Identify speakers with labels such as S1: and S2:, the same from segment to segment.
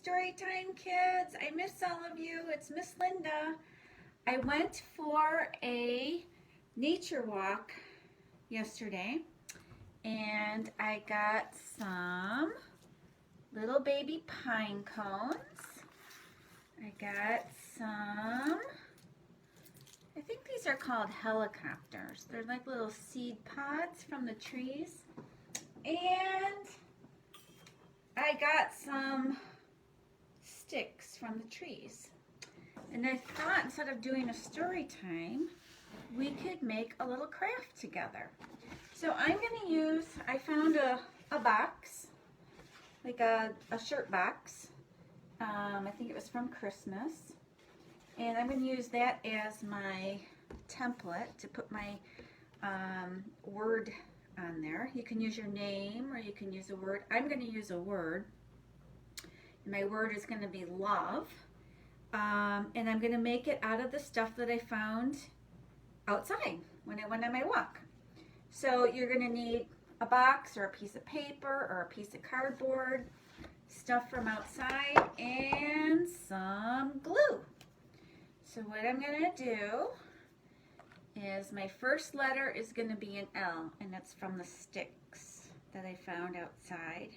S1: story time, kids. I miss all of you. It's Miss Linda. I went for a nature walk yesterday and I got some little baby pine cones. I got some, I think these are called helicopters. They're like little seed pods from the trees. And I got some sticks from the trees. And I thought instead of doing a story time, we could make a little craft together. So I'm going to use, I found a box, like a shirt box. I think it was from Christmas. And I'm going to use that as my template to put my word on there. You can use your name or you can use a word. I'm going to use a word. My word is going to be love. And I'm going to make it out of the stuff that I found outside when I went on my walk. So you're going to need a box or a piece of paper or a piece of cardboard, stuff from outside, and some glue. So what I'm going to do is my first letter is going to be an L, and that's from the sticks that I found outside.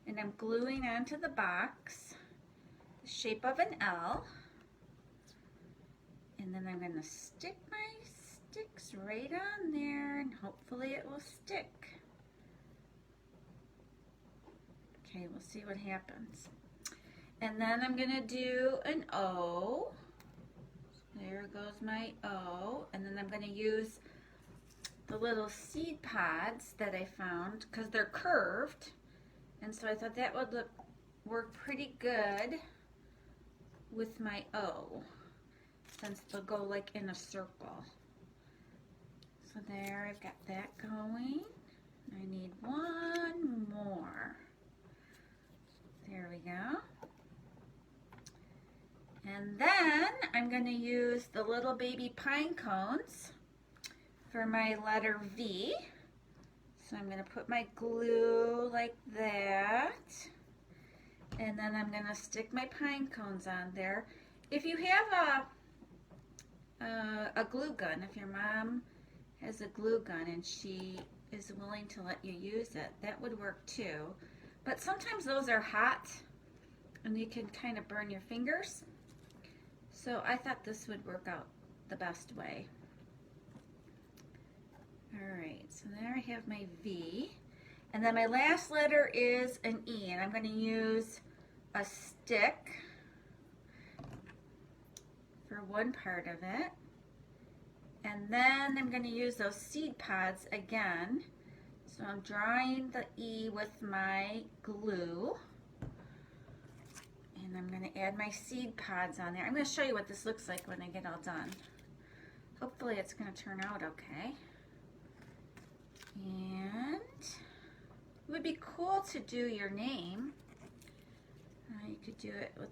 S1: And I'm gluing onto the box the shape of an L. And then I'm going to stick my sticks right on there, and hopefully it will stick. Okay, we'll see what happens. And then I'm going to do an O. There goes my O, and then I'm going to use the little seed pods that I found because they're curved, and so I thought that would work pretty good with my O since they'll go like in a circle. So there, I've got that going. I need one more. There we go. And then I'm going to use the little baby pine cones for my letter V. So I'm going to put my glue like that. And then I'm going to stick my pine cones on there. If you have a glue gun, if your mom has a glue gun and she is willing to let you use it, that would work too. But sometimes those are hot and you can kind of burn your fingers. So I thought this would work out the best way. Alright, so there I have my V. And then my last letter is an E, and I'm going to use a stick for one part of it. And then I'm going to use those seed pods again. So I'm drawing the E with my glue. And I'm going to add my seed pods on there. I'm going to show you what this looks like when I get all done. Hopefully it's going to turn out okay. And it would be cool to do your name. You could do it with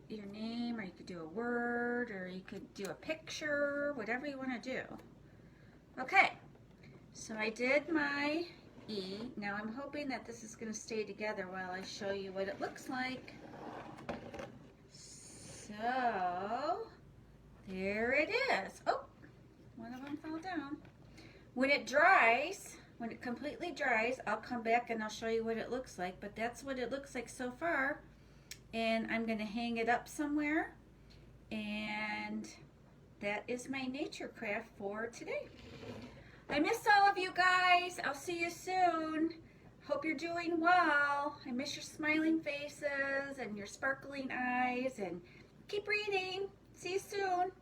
S1: your name, or you could do a word, or you could do a picture, whatever you want to do. Okay, so I did my E. Now I'm hoping that this is going to stay together while I show you what it looks like. So, there it is. Oh, one of them fell down. When it dries, when it completely dries, I'll come back and I'll show you what it looks like. But that's what it looks like so far. And I'm going to hang it up somewhere. And that is my nature craft for today. I miss all of you guys. I'll see you soon. Hope you're doing well. I miss your smiling faces and your sparkling eyes, and keep reading. See you soon.